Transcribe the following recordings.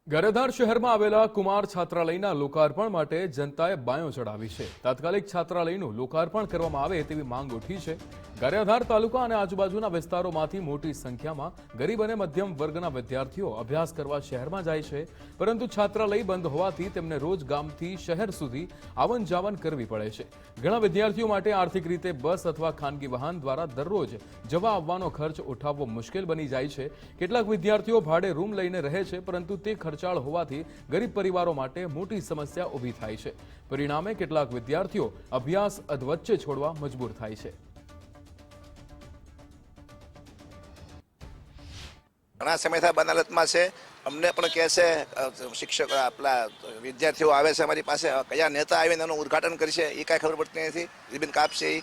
ગારિયાધાર શહેરમાં આવેલા કુમાર છાત્રાલયના લોકાર્પણ માટે જનતાએ બાયો ચડાવી છે। તાત્કાલિક છાત્રાલયનું લોકાર્પણ કરવામાં આવે તેવી માંગ ઉઠી છે। ગારિયાધાર તાલુકા અને આજુબાજુના વિસ્તારોમાંથી મોટી સંખ્યામાં ગરીબ અને મધ્યમ વર્ગના વિદ્યાર્થીઓ અભ્યાસ કરવા શહેરમાં જાય છે, પરંતુ છાત્રાલય બંધ હોવાથી તેમને રોજ ગામથી શહેર સુધી આવન જાવન કરવી પડે છે। ઘણા વિદ્યાર્થીઓ માટે આર્થિક રીતે બસ અથવા ખાનગી વાહન દ્વારા દરરોજ જવા આવવાનો ખર્ચ ઉઠાવવો મુશ્કેલ બની જાય છે। કેટલાક વિદ્યાર્થીઓ ભાડે રૂમ લઈને રહે છે, પરંતુ તે ખર્ચાળ હોવાથી ગરીબ પરિવારો માટે મોટી સમસ્યા ઊભી થાય છે। પરિણામે કેટલાક વિદ્યાર્થીઓ અભ્યાસ અધવચ્ચે છોડવા મજબૂર થાય છે। ઘણા સમયથી બંધ હાલતમાં છે। અમને પણ કહે છે શિક્ષક આપણા વિદ્યાર્થીઓ આવે છે અમારી પાસે, કયા નેતા આવીને એનું ઉદ્ઘાટન કરશે એ કાંઈ ખબર પડતી નથી, રિબિન કાપશે એ।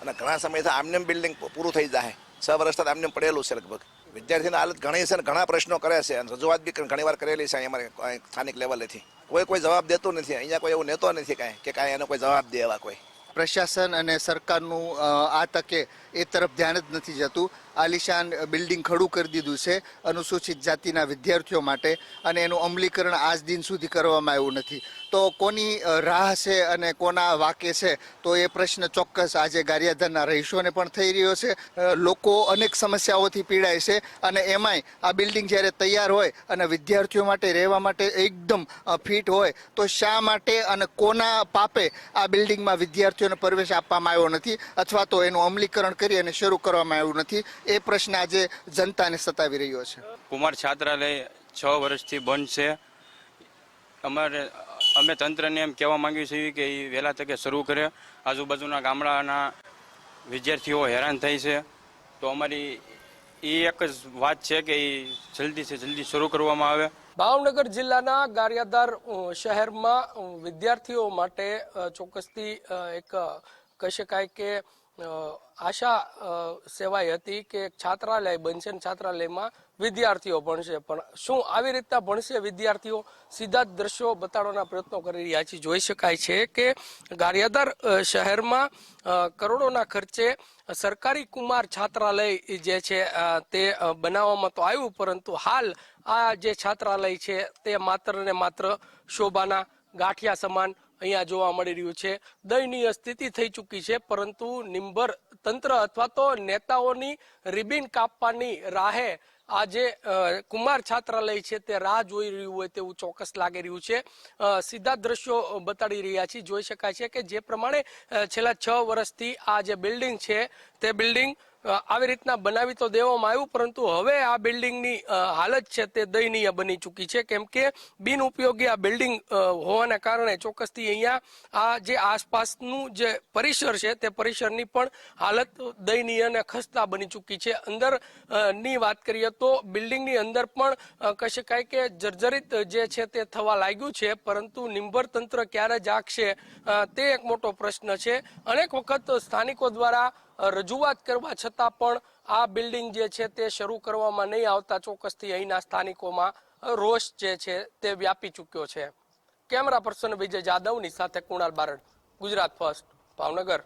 અને ઘણા સમયથી આમને બિલ્ડિંગ પૂરું થઈ જાય, 6 વર્ષથી આમને પડેલું છે લગભગ। વિદ્યાર્થીની હાલત ઘણી છે અને ઘણા પ્રશ્નો કરે છે અને રજૂઆત બી ઘણી વાર કરેલી છે અમારે સ્થાનિક લેવલેથી। કોઈ જવાબ દેતું નથી, અહીંયા કોઈ એવું નેતો નથી કાંઈ કે કાંઈ એનો કોઈ જવાબ દે એવા કોઈ। પ્રશાસન અને સરકારનું આ તકે એ તરફ ધ્યાન જ નથી જતું। આલિશાન બિલ્ડિંગ ખડું કરી દીધું છે અનુસૂચિત જાતિના વિદ્યાર્થીઓ માટે, અને એનું અમલીકરણ આજ દિન સુધી કરવામાં આવ્યું નથી। તો કોની રાહ છે અને કોના વાકે છે, તો એ પ્રશ્ન ચોક્કસ આજે ગારિયાધારના રહીશોને પણ થઈ રહ્યો છે। લોકો અનેક સમસ્યાઓથી પીડાય છે, અને એમાંય આ બિલ્ડિંગ જ્યારે તૈયાર હોય અને વિદ્યાર્થીઓ માટે રહેવા માટે એકદમ ફિટ હોય, તો શા માટે અને કોના પાપે આ બિલ્ડિંગમાં વિદ્યાર્થીઓને પ્રવેશ આપવામાં આવ્યો નથી, અથવા તો એનું અમલીકરણ કરી અને શરૂ કરવામાં આવ્યું નથી, એ પ્રશ્ન આજે જનતાને સતાવી રહ્યો છે। કુમાર છાત્રાલય 6 વર્ષથી બંધ છે। અમે તંત્રને એમ કહેવા માંગીએ છીએ કે એ વહેલા તકે શરૂ કરે। આજુબાજુના ગામડાના વિદ્યાર્થીઓ હેરાન થાય છે, તો અમારી એ એક જ વાત છે કે એ જલ્દીથી જલ્દી શરૂ કરવામાં આવે। ભાવનગર જિલ્લાના ગારિયાધાર શહેરમાં વિદ્યાર્થીઓ માટે ચોક્કસથી એક કહી શકાય કે આશા સેવાઈ હતી કે છાત્રાલય બનશે અને છાત્રાલયમાં વિદ્યાર્થીઓ ભણશે, પણ શું આવી રીતના ભણશે વિદ્યાર્થીઓ? સીધા જ દ્રશ્યો બતાડવાના પ્રયત્નો કરી રહ્યા છીએ। જોઈ શકાય છે કે ગારિયાધાર શહેરમાં કરોડોના ખર્ચે સરકારી કુમાર છાત્રાલય જે છે તે બનાવવામાં તો આવ્યું, પરંતુ હાલ આ જે છાત્રાલય છે તે માત્ર ને માત્ર શોભાના ગાંઠિયા સમાન અહીંયા જોવા મળી રહ્યું છે। દયનીય સ્થિતિ થઈ ચૂકી છે, પરંતુ નિંબર તંત્ર અથવા તો નેતાઓની રિબિન કાપવાની રાહે આ જે કુમાર છાત્રાલય છે તે રાહ જોઈ રહ્યું હોય તેવું ચોક્કસ લાગી રહ્યું છે। સીધા દ્રશ્યો બતાડી રહ્યા છીએ। જોઈ શકાય છે કે જે પ્રમાણે છેલ્લા 6 વર્ષથી આ જે બિલ્ડિંગ છે તે બિલ્ડિંગ આવી રીતના બનાવી તો દેવામાં આવ્યું, પરંતુ હવે આ બિલ્ડિંગની હાલત છે તે દયનીય બની ચૂકી છે, કેમ કે બિનઉપયોગી આ બિલ્ડિંગ હોવાના કારણે ચોક્કસથી અહીંયા આ જે આસપાસનું જે પરિસર છે તે પરિસરની પણ હાલત દયનીય અને ખસ્તા બની ચૂકી છે। અંદર ની વાત કરીએ તો બિલ્ડિંગની અંદર પણ કહી શકાય કે જર્જરિત જે છે તે થવા લાગ્યું છે, પરંતુ નિંબર તંત્ર ક્યારે જાગશે તે એક મોટો પ્રશ્ન છે। અનેક વખત સ્થાનિકો દ્વારા રજૂઆત કરવા છતાં પણ આ બિલ્ડિંગ જે છે તે શરૂ કરવામાં નહીં આવતા ચોક્કસથી અહીંના સ્થાનિકોમાં રોષ જે છે તે વ્યાપી ચૂક્યો છે। કેમેરા પર્સન વિજય જાદવની સાથે કુણાલ બારડ, ગુજરાત ફર્સ્ટ, ભાવનગર।